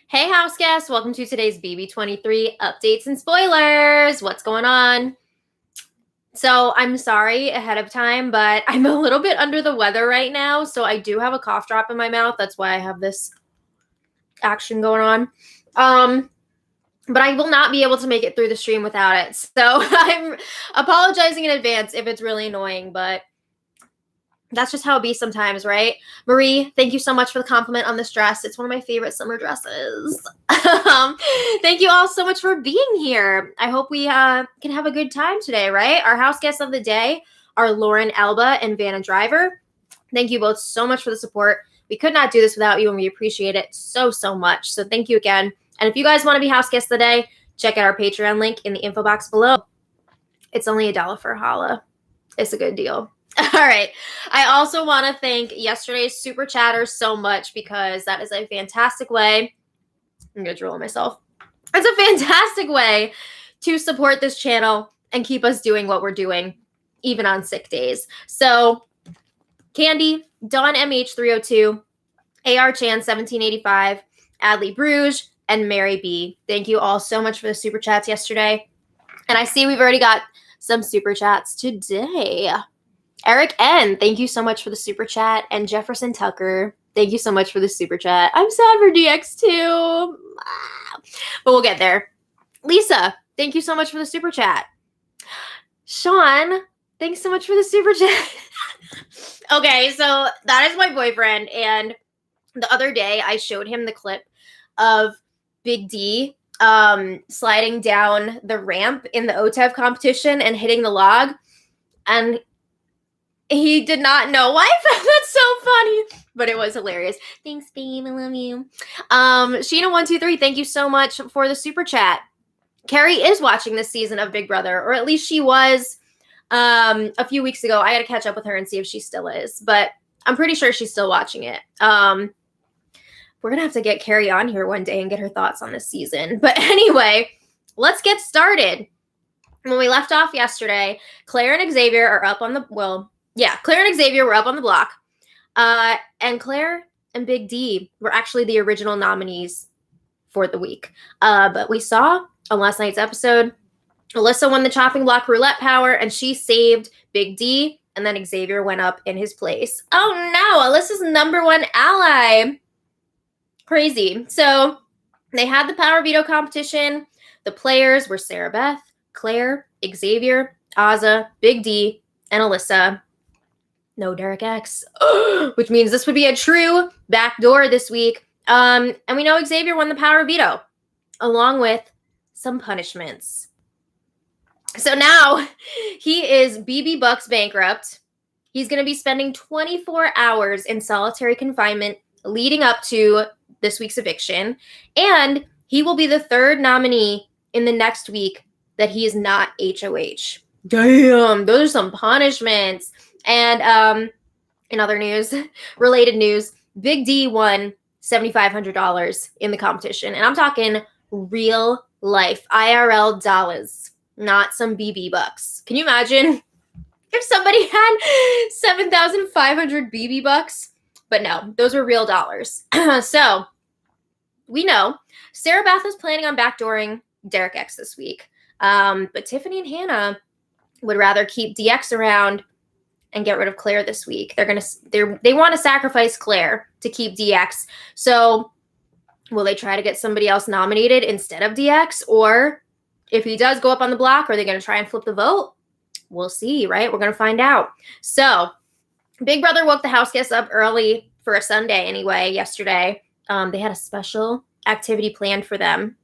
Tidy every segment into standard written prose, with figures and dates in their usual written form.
Hey, house guests, welcome to today's BB23 updates and spoilers. What's going on? So, I'm sorry ahead of time, but I'm a little bit under the weather right now. So, I do have a cough drop in my mouth. That's why I have this action going on. But I will not be able to make it through the stream without it. So, I'm apologizing in advance if it's really annoying, but that's just how it be sometimes, right? Marie, thank you so much for the compliment on this dress. It's one of my favorite summer dresses. Thank you all so much for being here. I hope we can have a good time today, right? Our house guests of the day are Lauren Elba and Vanna Driver. Thank you both so much for the support. We could not do this without you, and we appreciate it so, so much. So thank you again. And if you guys want to be house guests today, check out our Patreon link in the info box below. It's only $1 for a holla. It's a good deal. All right. I also want to thank yesterday's super chatters so much because that is a fantastic way. I'm going to drill on myself. It's a fantastic way to support this channel and keep us doing what we're doing, even on sick days. So, Candy, Dawn MH302, AR Chan 1785, Adley Bruges, and Mary B. Thank you all so much for the super chats yesterday. And I see we've already got some super chats today. Eric N., thank you so much for the super chat. And Jefferson Tucker, thank you so much for the super chat. I'm sad for DX too. But we'll get there. Lisa, thank you so much for the super chat. Sean, thanks so much for the super chat. Okay, so that is my boyfriend. And the other day I showed him the clip of Big D sliding down the ramp in the OTEV competition and hitting the log. And he did not know why I found that so funny, but it was hilarious. Thanks, babe. I love you. Sheena123, thank you so much for the super chat. Carrie is watching this season of Big Brother, or at least she was a few weeks ago. I got to catch up with her and see if she still is, but I'm pretty sure she's still watching it. We're going to have to get Carrie on here one day and get her thoughts on this season. But anyway, let's get started. When we left off yesterday, Claire and Xavier are up on the, Claire and Xavier were up on the block. And Claire and Big D were actually the original nominees for the week. But we saw on last night's episode, Alyssa won the chopping block roulette power, and she saved Big D, and then Xavier went up in his place. Oh no, Alyssa's number one ally. Crazy. So they had the power veto competition. The players were Sarah Beth, Claire, Xavier, Azza, Big D, and Alyssa. No Derek X, which means this would be a true backdoor this week. And we know Xavier won the power veto, along with some punishments. So now he is BB Bucks bankrupt. He's going to be spending 24 hours in solitary confinement leading up to this week's eviction. And he will be the third nominee in the next week that he is not HOH. Damn, those are some punishments. And in other news, related news, Big D won $7,500 in the competition. And I'm talking real life, IRL dollars, not some BB bucks. Can you imagine if somebody had 7,500 BB bucks? But no, those were real dollars. So we know Sarah Beth is planning on backdooring Derek X this week. But Tiffany and Hannah would rather keep DX around and get rid of Claire this week. They want to sacrifice Claire to keep DX. So will they try to get somebody else nominated instead of DX? Or if he does go up on the block, are they going to try and flip the vote? We'll see, right? We're going to find out. So Big Brother woke the house guests up early for a Sunday anyway, yesterday. They had a special activity planned for them.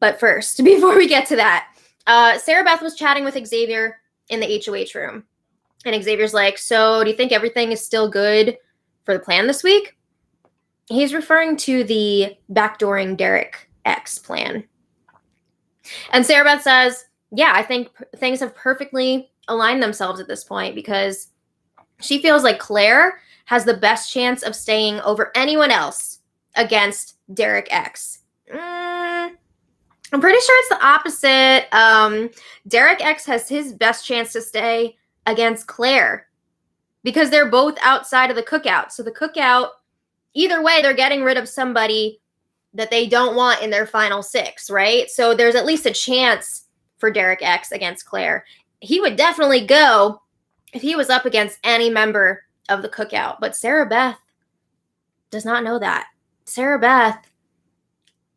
But first, before we get to that, Sarah Beth was chatting with Xavier in the HOH room. And Xavier's like, so do you think everything is still good for the plan this week? He's referring to the backdooring Derek X plan. And Sarah Beth says, yeah, I think things have perfectly aligned themselves at this point because she feels like Claire has the best chance of staying over anyone else against Derek X. I'm pretty sure it's the opposite. Derek X has his best chance to stay against Claire because they're both outside of the cookout. So the cookout, either way, they're getting rid of somebody that they don't want in their final 6, right? So there's at least a chance for Derek X against Claire. He would definitely go if he was up against any member of the Cookout. But Sarah Beth does not know that. Sarah Beth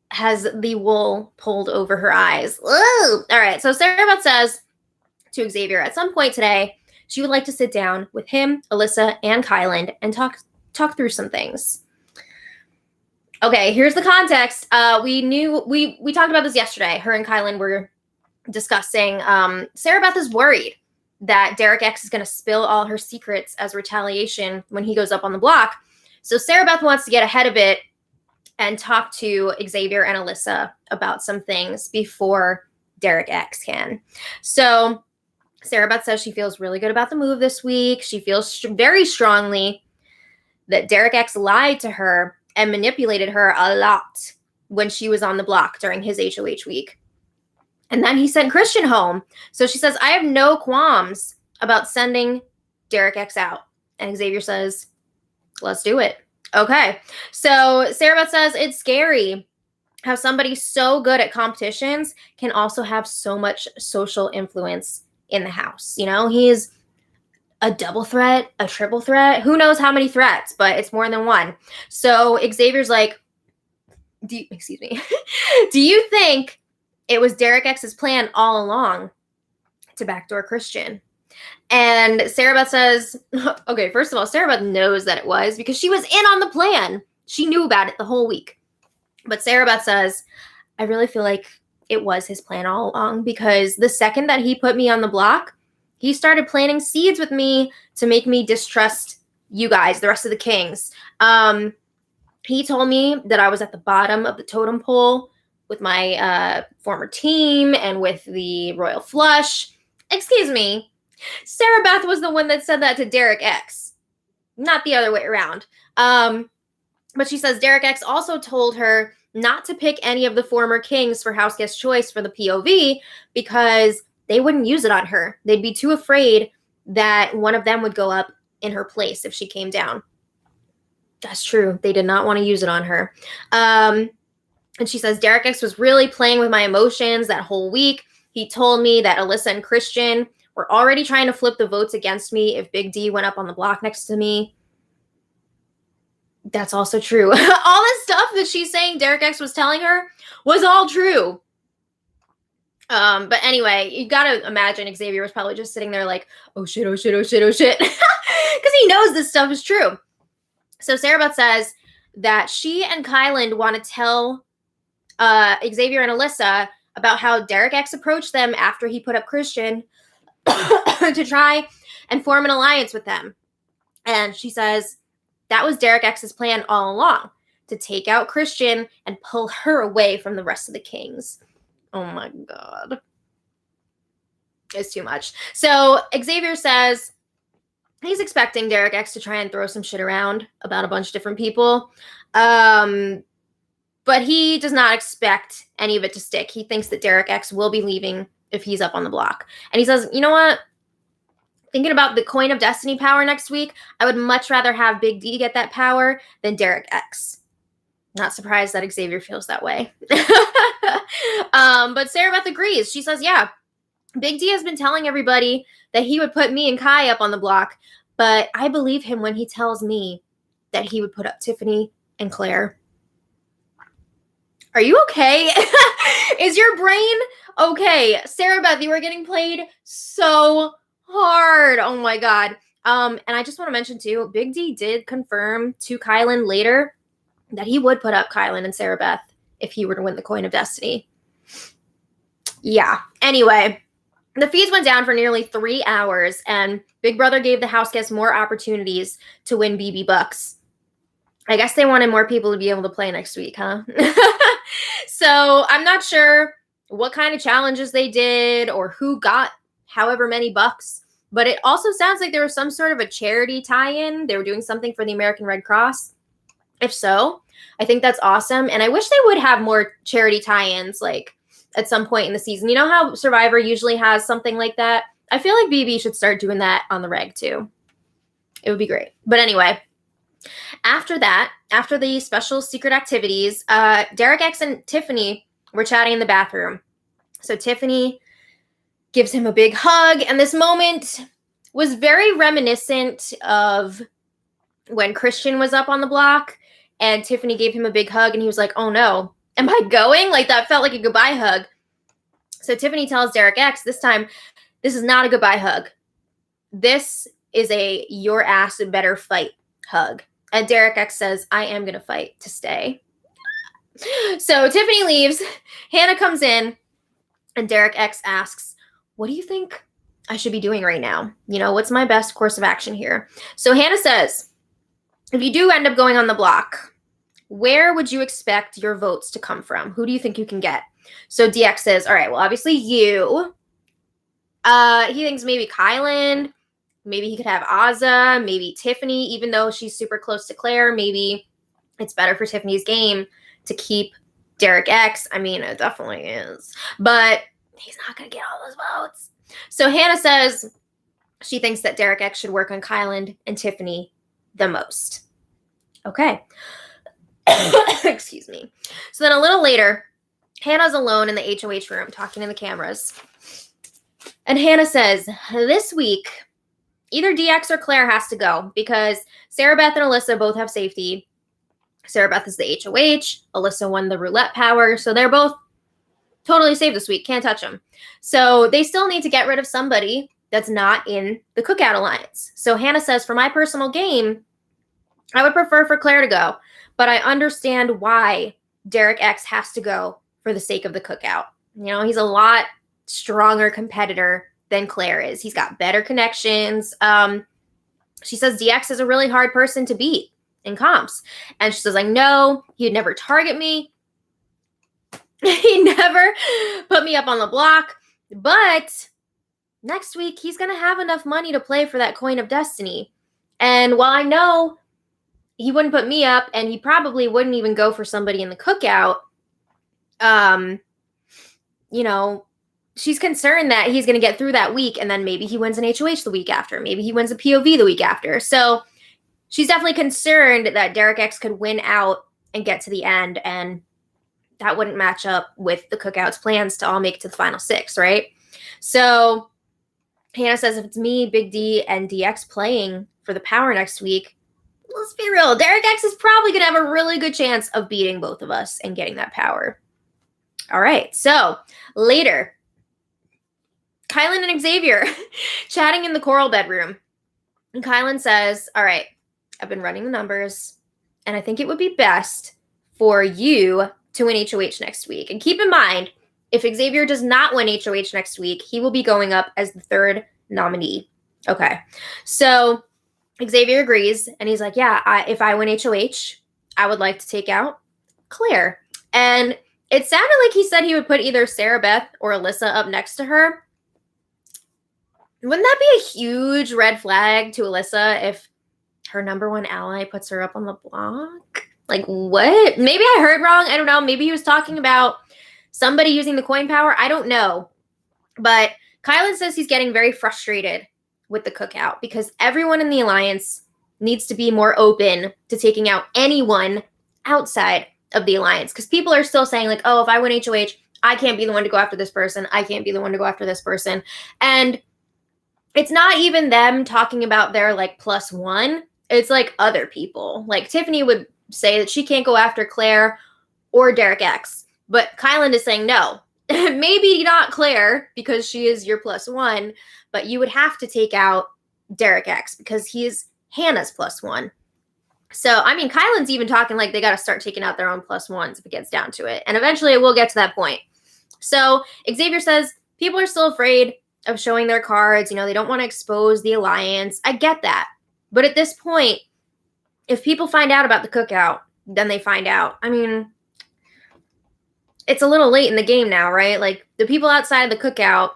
has the wool pulled over her eyes. Ooh. All right, so Sarah Beth says to Xavier at some point today, she would like to sit down with him, Alyssa, and Kyland and talk through some things. Okay, here's the context. We talked about this yesterday. Her and Kyland were discussing. Sarah Beth is worried that Derek X is going to spill all her secrets as retaliation when he goes up on the block. So Sarah Beth wants to get ahead of it and talk to Xavier and Alyssa about some things before Derek X can. So Sarah Beth says she feels really good about the move this week. She feels very strongly that Derek X lied to her and manipulated her a lot when she was on the block during his HOH week. And then he sent Christian home. So she says, I have no qualms about sending Derek X out. And Xavier says, let's do it. Okay. So Sarah Beth says it's scary how somebody so good at competitions can also have so much social influence in the house. You know, he's a double threat, a triple threat. Who knows how many threats, but it's more than one. So Xavier's like, do you think it was Derek X's plan all along to backdoor Christian? And Sarah Beth says, okay, first of all, Sarah Beth knows that it was because she was in on the plan. She knew about it the whole week. But Sarah Beth says, I really feel like it was his plan all along because the second that he put me on the block, he started planting seeds with me to make me distrust you guys, the rest of the kings. He told me that I was at the bottom of the totem pole with my former team and with the royal flush. Excuse me. Sarah Beth was the one that said that to Derek X, not the other way around. But she says Derek X also told her not to pick any of the former kings for house guest choice for the POV because they wouldn't use it on her. They'd be too afraid that one of them would go up in her place if she came down. That's true. They did not want to use it on her. And she says Derek X was really playing with my emotions that whole week. He told me that Alyssa and Christian were already trying to flip the votes against me if Big D went up on the block next to me. That's also true. All the stuff that she's saying Derek X was telling her was all true. But anyway, you gotta imagine Xavier was probably just sitting there like, oh shit, oh shit, oh shit, oh shit. Because he knows this stuff is true. So Sarah Beth says that she and Kyland want to tell Xavier and Alyssa about how Derek X approached them after he put up Christian to try and form an alliance with them. And she says that was Derek X's plan all along, to take out Christian and pull her away from the rest of the kings. Oh my God. It's too much. So Xavier says he's expecting Derek X to try and throw some shit around about a bunch of different people. But he does not expect any of it to stick. He thinks that Derek X will be leaving if he's up on the block. And he says, you know what? Thinking about the Coin of Destiny power next week, I would much rather have Big D get that power than Derek X. Not surprised that Xavier feels that way. But Sarah Beth agrees. She says, yeah, Big D has been telling everybody that he would put me and Kai up on the block, but I believe him when he tells me that he would put up Tiffany and Claire. Are you okay? Is your brain okay? Sarah Beth, you are getting played so hard. Oh my God. And I just want to mention too, Big D did confirm to Kyland later that he would put up Kyland and Sarah Beth if he were to win the Coin of Destiny. Yeah. Anyway, the feeds went down for nearly 3 hours, and Big Brother gave the house guests more opportunities to win BB Bucks. I guess they wanted more people to be able to play next week, huh? So I'm not sure what kind of challenges they did or who got however many bucks, but it also sounds like there was some sort of a charity tie-in. They were doing something for the American Red Cross. If so, I think that's awesome. And I wish they would have more charity tie-ins like at some point in the season. You know how Survivor usually has something like that? I feel like BB should start doing that on the reg too. It would be great. But anyway, After that, after the special secret activities, Derek X and Tiffany were chatting in the bathroom. So Tiffany gives him a big hug, and this moment was very reminiscent of when Christian was up on the block and Tiffany gave him a big hug and he was like, oh no, am I going? Like, that felt like a goodbye hug. So Tiffany tells Derek X this time, this is not a goodbye hug. This is a your ass better fight hug. And Derek X says, I am going to fight to stay. So Tiffany leaves. Hannah comes in and Derek X asks, what do you think I should be doing right now? You know, what's my best course of action here? So Hannah says, if you do end up going on the block, where would you expect your votes to come from? Who do you think you can get? So DX says, all right, well, obviously you. He thinks maybe Kylan. Maybe he could have Azza. Maybe Tiffany, even though she's super close to Claire. Maybe it's better for Tiffany's game to keep Derek X. I mean, it definitely is. But he's not going to get all those votes. So Hannah says she thinks that Derek X should work on Kylan and Tiffany the most. Okay. Excuse me. So then a little later, Hannah's alone in the HOH room talking to the cameras. And Hannah says, this week, either DX or Claire has to go because Sarah Beth and Alyssa both have safety. Sarah Beth is the HOH. Alyssa won the roulette power. So they're both totally safe this week. Can't touch them. So they still need to get rid of somebody that's not in the Cookout Alliance. So Hannah says, for my personal game, I would prefer for Claire to go. But I understand why Derek X has to go for the sake of the Cookout. You know, he's a lot stronger competitor than Claire is. He's got better connections. She says DX is a really hard person to beat in comps. And she says, I know he'd never target me. He never put me up on the block. But next week, he's going to have enough money to play for that coin of destiny. And while I know he wouldn't put me up, and he probably wouldn't even go for somebody in the Cookout, you know, she's concerned that he's going to get through that week, and then maybe he wins an HOH the week after. Maybe he wins a POV the week after. So she's definitely concerned that Derek X could win out and get to the end, and that wouldn't match up with the Cookout's plans to all make it to the final six, right? So Hannah says if it's me, Big D, and DX playing for the power next week, let's be real, Derek X is probably going to have a really good chance of beating both of us and getting that power. All right, so later, Kylan and Xavier chatting in the coral bedroom. And Kylan says, all right, I've been running the numbers, and I think it would be best for you to win HOH next week. And keep in mind, if Xavier does not win HOH next week, he will be going up as the third nominee. Okay, so Xavier agrees, and he's like, yeah, if I win HOH, I would like to take out Claire. And it sounded like he said he would put either Sarah Beth or Alyssa up next to her. Wouldn't that be a huge red flag to Alyssa if her number one ally puts her up on the block? Like, what? Maybe I heard wrong. I don't know. Maybe he was talking about somebody using the coin power. I don't know. But Kylan says he's getting very frustrated with the Cookout because everyone in the Alliance needs to be more open to taking out anyone outside of the Alliance. Because people are still saying, like, oh, if I win HOH, I can't be the one to go after this person. I can't be the one to go after this person. And it's not even them talking about their, like, plus one. It's, like, other people. Like, Tiffany would say that she can't go after Claire or Derek X. But Kylan is saying, no, maybe not Claire because she is your plus one, but you would have to take out Derek X because he is Hannah's plus one. So, I mean, Kylan's even talking like they got to start taking out their own plus ones if it gets down to it. And eventually it will get to that point. So Xavier says people are still afraid of showing their cards. You know, they don't want to expose the Alliance. I get that. But at this point, if people find out about the Cookout, then they find out. I mean, it's a little late in the game now, right? Like, the people outside the Cookout,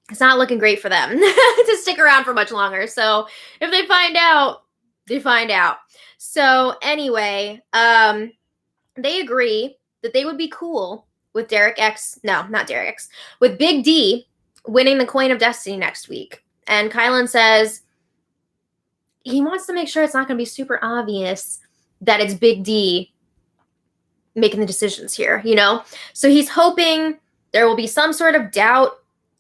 it's not looking great for them to stick around for much longer. So if they find out, they find out. So anyway, they agree that they would be cool with with Big D winning the Coin of Destiny next week. And Kylan says, he wants to make sure it's not going to be super obvious that it's Big D making the decisions here, you know? So he's hoping there will be some sort of doubt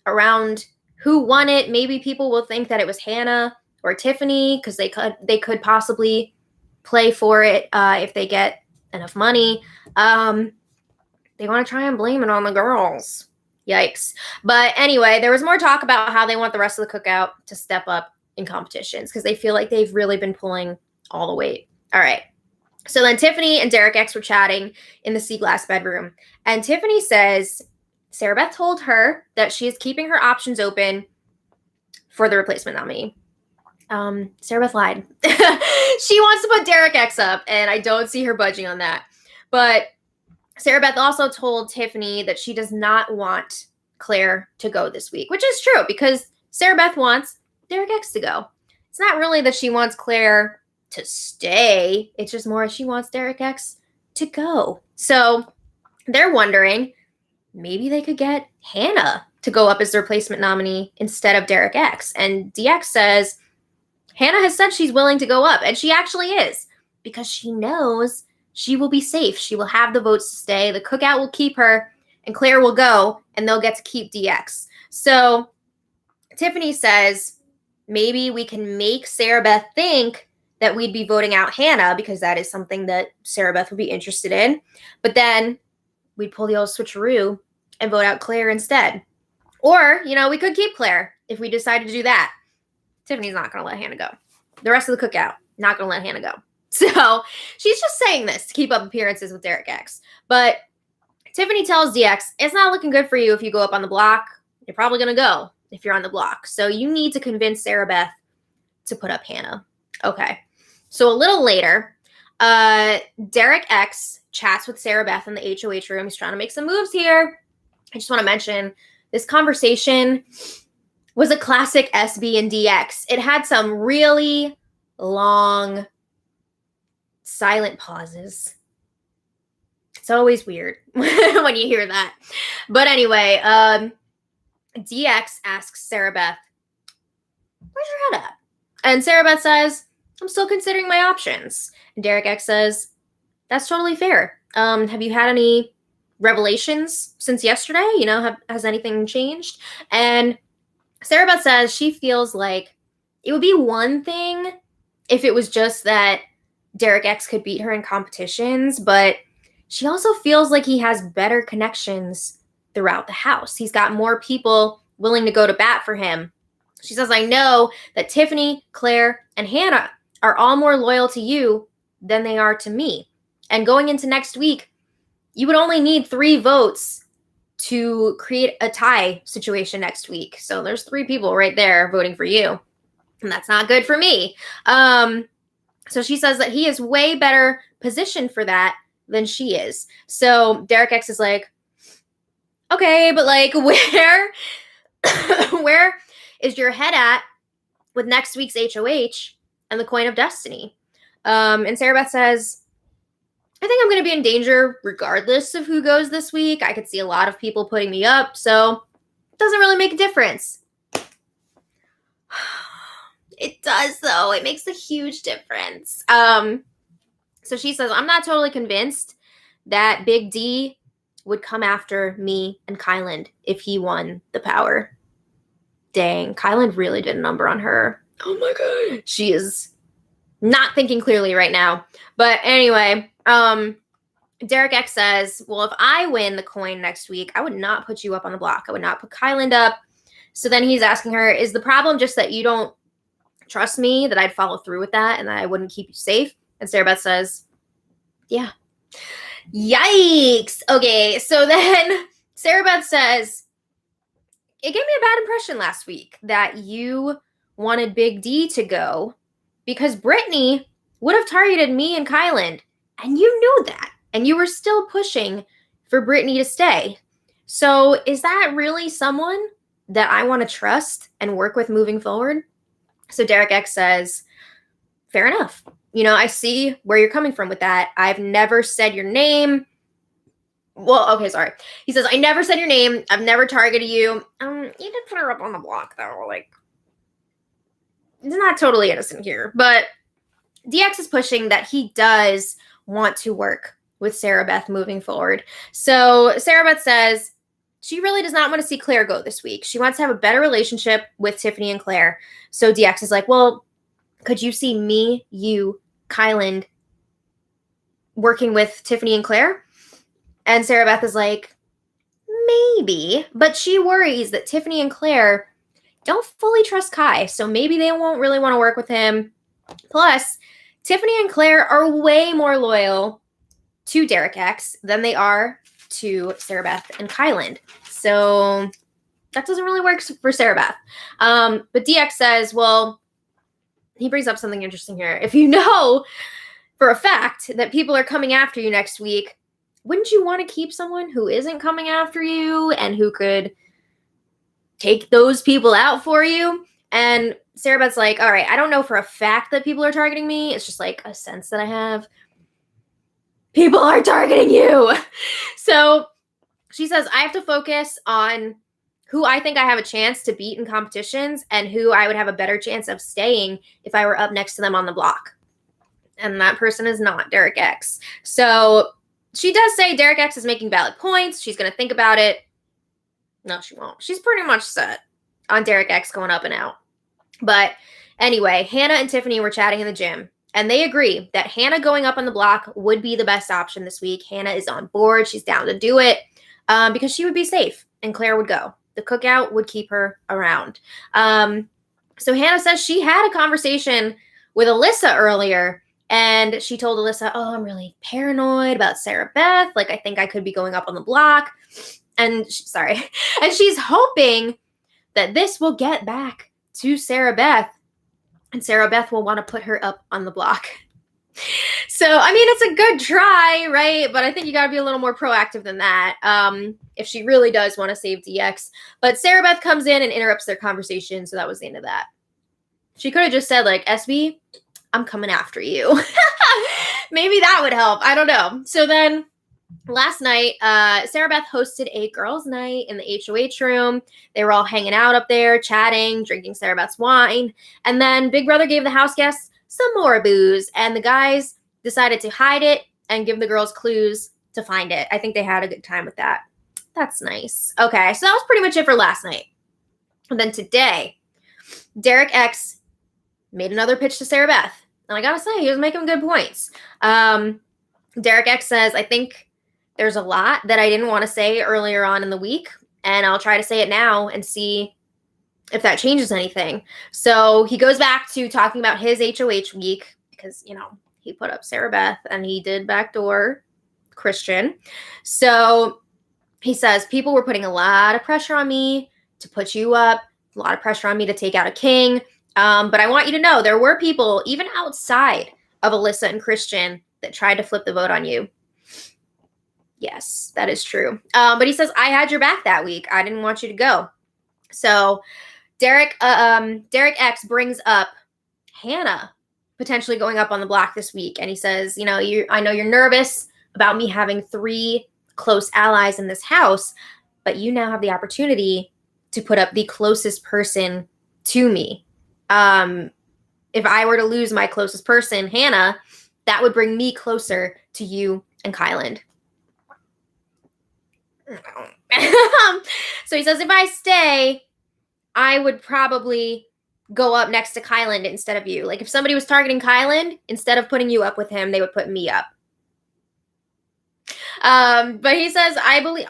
around who won it. Maybe people will think that it was Hannah or Tiffany because they could possibly play for it if they get enough money. They want to try and blame it on the girls. Yikes. But anyway, there was more talk about how they want the rest of the cookout to step up in competitions because they feel like they've really been pulling all the weight. All right. So then Tiffany and Derek X were chatting in the sea glass bedroom. And Tiffany says Sarah Beth told her that she is keeping her options open for the replacement nominee. Sarah Beth lied. She wants to put Derek X up, and I don't see her budging on that. But Sarah Beth also told Tiffany that she does not want Claire to go this week, which is true because Sarah Beth wants Derek X to go. It's not really that she wants Claire to stay. It's just more she wants Derek X to go. So they're wondering maybe they could get Hannah to go up as the replacement nominee instead of Derek X. And DX says Hannah has said she's willing to go up, and she actually is because she knows she will be safe. She will have the votes to stay. The cookout will keep her, and Claire will go, and they'll get to keep DX. So Tiffany says maybe we can make Sarah Beth think that we'd be voting out Hannah because that is something that Sarah Beth would be interested in. But then we'd pull the old switcheroo and vote out Claire instead. Or, we could keep Claire if we decided to do that. Tiffany's not going to let Hannah go. The rest of the cookout, not going to let Hannah go. So she's just saying this to keep up appearances with Derek X. But Tiffany tells DX, it's not looking good for you if you go up on the block. You're probably going to go if you're on the block. So you need to convince Sarah Beth to put up Hannah. Okay. So a little later, Derek X chats with Sarah Beth in the HOH room. He's trying to make some moves here. I just want to mention this conversation was a classic SB and DX. It had some really long silent pauses. It's always weird when you hear that. But anyway, DX asks Sarah Beth, where's your head at? And Sarah Beth says, I'm still considering my options. And Derek X says, that's totally fair. Have you had any revelations since yesterday? Has anything changed? And Sarah Beth says she feels like it would be one thing if it was just that Derek X could beat her in competitions, but she also feels like he has better connections throughout the house. He's got more people willing to go to bat for him. She says, I know that Tiffany, Claire, and Hannah are all more loyal to you than they are to me. And going into next week, you would only need 3 votes to create a tie situation next week. So there's 3 people right there voting for you. And that's not good for me. So she says that he is way better positioned for that than she is. So Derek X is like, okay, but where is your head at with next week's HOH and the Coin of Destiny? And Sarah Beth says, I think I'm going to be in danger regardless of who goes this week. I could see a lot of people putting me up, so it doesn't really make a difference. It does, though. It makes a huge difference. So she says, I'm not totally convinced that Big D would come after me and Kyland if he won the power. Dang, Kyland really did a number on her. Oh my God. She is not thinking clearly right now. But anyway, Derek X says, well, if I win the coin next week, I would not put you up on the block. I would not put Kyland up. So then he's asking her, is the problem just that you don't trust me, that I'd follow through with that and that I wouldn't keep you safe? And Sarah Beth says, yeah. Yikes. Okay, so then Sarah Beth says, it gave me a bad impression last week that you wanted Big D to go because Brittany would have targeted me and Kyland, and you knew that, and you were still pushing for Brittany to stay. So is that really someone that I want to trust and work with moving forward? So Derek X says, fair enough. I see where you're coming from with that. I've never said your name. Well, okay, sorry. He says, I never said your name. I've never targeted you. You did put her up on the block, though. not totally innocent here, but DX is pushing that he does want to work with Sarah Beth moving forward. So Sarah Beth says she really does not want to see Claire go this week. She wants to have a better relationship with Tiffany and Claire. So DX is like, well, could you see me, you, Kyland, working with Tiffany and Claire? And Sarah Beth is like, maybe, but she worries that Tiffany and Claire don't fully trust Kai, so maybe they won't really want to work with him. Plus, Tiffany and Claire are way more loyal to Derek X than they are to Sarah Beth and Kyland. So that doesn't really work for Sarah Beth. But DX says, well, he brings up something interesting here. If you know for a fact that people are coming after you next week, wouldn't you want to keep someone who isn't coming after you and who could take those people out for you? And Sarah Beth's like, all right, I don't know for a fact that people are targeting me. It's just like a sense that I have. People are targeting you. So she says, I have to focus on who I think I have a chance to beat in competitions and who I would have a better chance of staying if I were up next to them on the block. And that person is not Derek X. So she does say Derek X is making valid points. She's going to think about it. No, she won't. She's pretty much set on Derek X going up and out. But anyway, Hannah and Tiffany were chatting in the gym, and they agree that Hannah going up on the block would be the best option this week. Hannah is on board. She's down to do it because she would be safe, and Claire would go. The cookout would keep her around. So Hannah says she had a conversation with Alyssa earlier, and she told Alyssa, oh, I'm really paranoid about Sarah Beth. Like, I think I could be going up on the block. And she's hoping that this will get back to Sarah Beth, and Sarah Beth will want to put her up on the block. So, I mean, it's a good try, right? But I think you got to be a little more proactive than that if she really does want to save DX. But Sarah Beth comes in and interrupts their conversation, so that was the end of that. She could have just said, like, SB, I'm coming after you. Maybe that would help. I don't know. So then last night, Sarah Beth hosted a girls' night in the HOH room. They were all hanging out up there, chatting, drinking Sarah Beth's wine. And then Big Brother gave the house guests some more booze, and the guys decided to hide it and give the girls clues to find it. I think they had a good time with that. That's nice. Okay, so that was pretty much it for last night. And then today, Derek X made another pitch to Sarah Beth. And I gotta say, he was making good points. Derek X says, I think there's a lot that I didn't want to say earlier on in the week, and I'll try to say it now and see if that changes anything. So he goes back to talking about his HOH week because, you know, he put up Sarah Beth and he did backdoor Christian. So he says, people were putting a lot of pressure on me to put you up, a lot of pressure on me to take out a king. But I want you to know there were people, even outside of Alyssa and Christian, that tried to flip the vote on you. Yes, that is true. But he says, I had your back that week. I didn't want you to go. So Derek X brings up Hannah potentially going up on the block this week. And he says, you know, I know you're nervous about me having 3 close allies in this house, but you now have the opportunity to put up the closest person to me. If I were to lose my closest person, Hannah, that would bring me closer to you and Kyland. So he says, if I stay, I would probably go up next to Kyland instead of you. Like if somebody was targeting Kyland, instead of putting you up with him, they would put me up. But he says, I believe,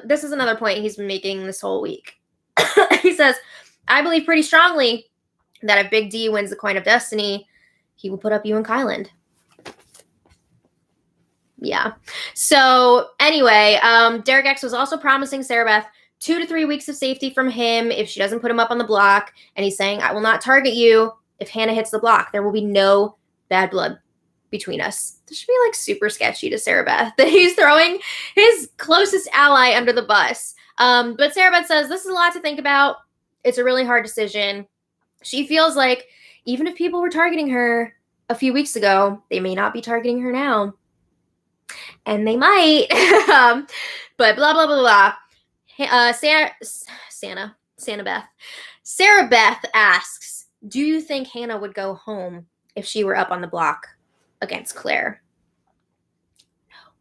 this is another point he's been making this whole week. He says, I believe pretty strongly that if Big D wins the Coin of Destiny, he will put up you and Kyland. Yeah. So anyway, Derek X was also promising Sarah Beth 2 to 3 weeks of safety from him if she doesn't put him up on the block. And he's saying, I will not target you if Hannah hits the block. There will be no bad blood between us. This should be like super sketchy to Sarah Beth that he's throwing his closest ally under the bus. But Sarah Beth says, this is a lot to think about. It's a really hard decision. She feels like even if people were targeting her a few weeks ago, they may not be targeting her now. And they might. But blah, blah, blah, blah. Sarah Beth asks, Do you think Hannah would go home if she were up on the block against Claire? No.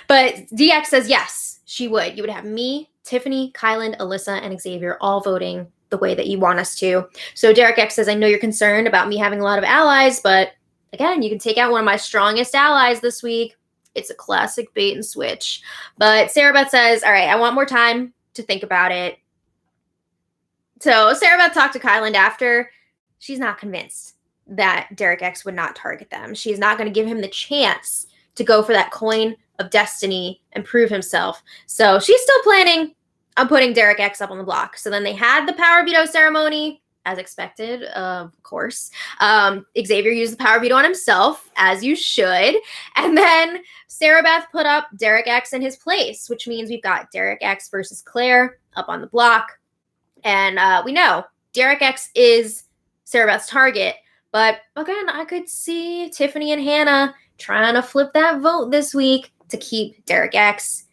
But DX says yes, she would. You would have me, Tiffany, Kylan, Alyssa, and Xavier all voting the way that you want us to. So Derek X says, I know you're concerned about me having a lot of allies, but again, you can take out one of my strongest allies this week. It's a classic bait and switch. But Sarah Beth says, all right, I want more time to think about it. So Sarah Beth talked to Kylan after. She's not convinced that Derek X would not target them. She's not going to give him the chance to go for that coin of destiny and prove himself. So she's still planning on putting Derek X up on the block. So then they had the power veto ceremony, as expected, of course. Xavier used the power veto on himself, as you should. And then Sarah Beth put up Derek X in his place, which means we've got Derek X versus Claire up on the block. And we know Derek X is Sarah Beth's target. But again, I could see Tiffany and Hannah trying to flip that vote this week to keep Derek X.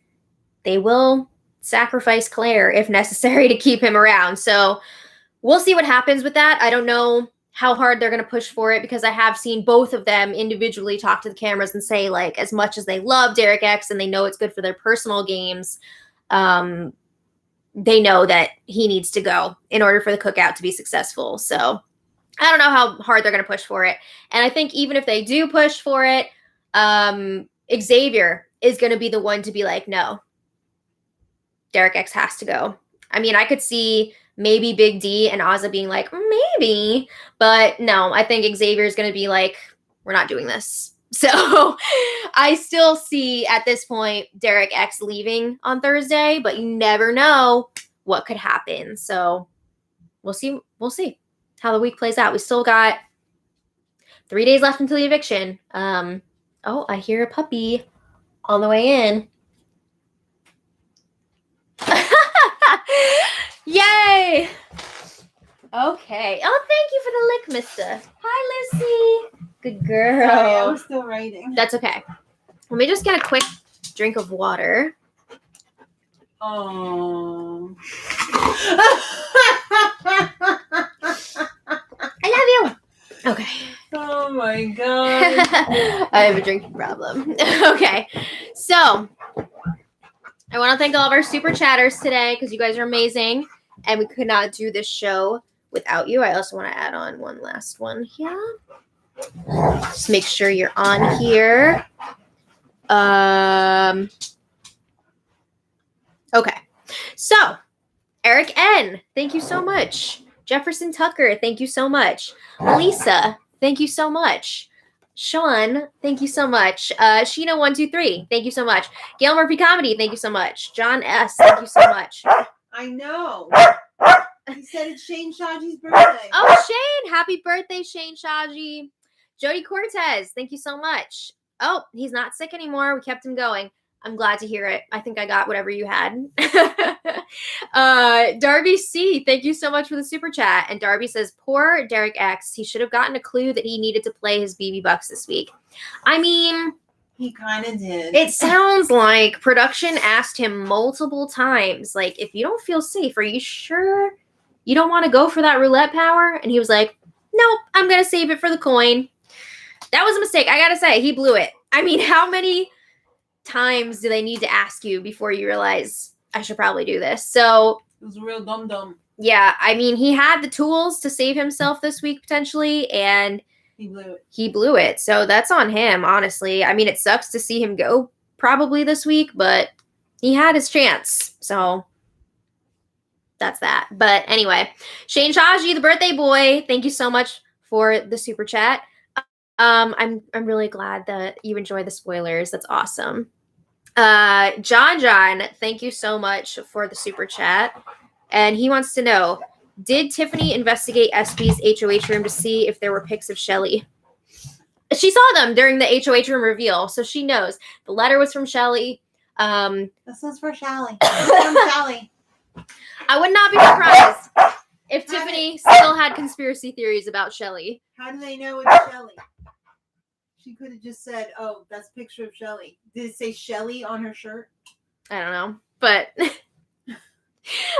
They will sacrifice Claire if necessary to keep him around. So we'll see what happens with that. I don't know how hard they're going to push for it because I have seen both of them individually talk to the cameras and say, like, as much as they love Derek X and they know it's good for their personal games, they know that he needs to go in order for the cookout to be successful. So I don't know how hard they're going to push for it. And I think even if they do push for it, Xavier is going to be the one to be like, no, Derek X has to go. I mean, I could see maybe Big D and Ozza being like, maybe, but no, I think Xavier is going to be like, we're not doing this. So I still see at this point Derek X leaving on Thursday, but you never know what could happen. So we'll see. We'll see how the week plays out. We still got 3 days left until the eviction. Oh, I hear a puppy on the way in. Yay! Okay. Oh, thank you for the lick, mister. Hi, Lissy. Good girl. Sorry, I was still writing. That's okay. Let me just get a quick drink of water. Oh. I love you. Okay. Oh my god. I have a drinking problem. Okay. So, I want to thank all of our super chatters today because you guys are amazing. And we could not do this show without you. I also want to add on one last one here. Just make sure you're on here. Okay. So, Eric N., thank you so much. Jefferson Tucker, thank you so much. Lisa, thank you so much. Sean, thank you so much. Sheena123, thank you so much. Gail Murphy Comedy, thank you so much. John S., thank you so much. I know. He said it's Shane Shaji's birthday. Oh, Shane, happy birthday, Shane Shaji. Jody Cortez, thank you so much. Oh, he's not sick anymore. We kept him going. I'm glad to hear it. I think I got whatever you had. Darby C., thank you so much for the super chat. And Darby says, poor Derek X. He should have gotten a clue that he needed to play his BB Bucks this week. I mean, he kind of did. It sounds like production asked him multiple times, like, if you don't feel safe, are you sure you don't want to go for that roulette power? And he was like, nope, I'm going to save it for the coin. That was a mistake. I got to say, he blew it. I mean, how many times do they need to ask you before you realize I should probably do this? So it was a real dum-dum. Yeah, I mean, he had the tools to save himself this week potentially, and he blew it. So that's on him, honestly. I mean, it sucks to see him go probably this week, but he had his chance. So that's that. But anyway, Shane Shaji, the birthday boy, thank you so much for the super chat. I'm really glad that you enjoy the spoilers. That's awesome. John, thank you so much for the super chat. And he wants to know, did Tiffany investigate SB's HOH room to see if there were pics of Shelly? She saw them during the HOH room reveal, so she knows. The letter was from Shelly. This is for Shelly. This is from Shelly. I would not be surprised if Tiffany still had conspiracy theories about Shelly. How do they know it's Shelly? She could have just said, oh, that's a picture of Shelly. Did it say Shelly on her shirt? I don't know, but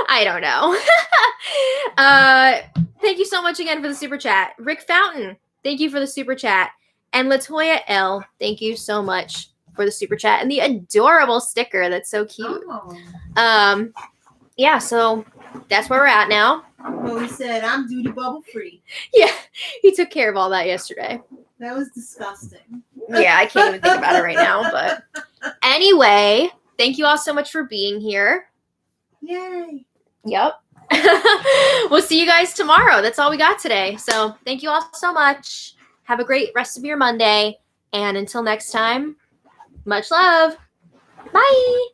I don't know. Thank you so much again for the super chat. Rick Fountain, thank you for the super chat. And Latoya L, thank you so much for the super chat and the adorable sticker. That's so cute. Oh. Yeah, so that's where we're at now. Well, he said, I'm duty bubble free. Yeah, he took care of all that yesterday. That was disgusting. Yeah, I can't even think about it right now. But anyway, thank you all so much for being here. Yay. Yep. We'll see you guys tomorrow. That's all we got today. So thank you all so much. Have a great rest of your Monday. And until next time, much love. Bye.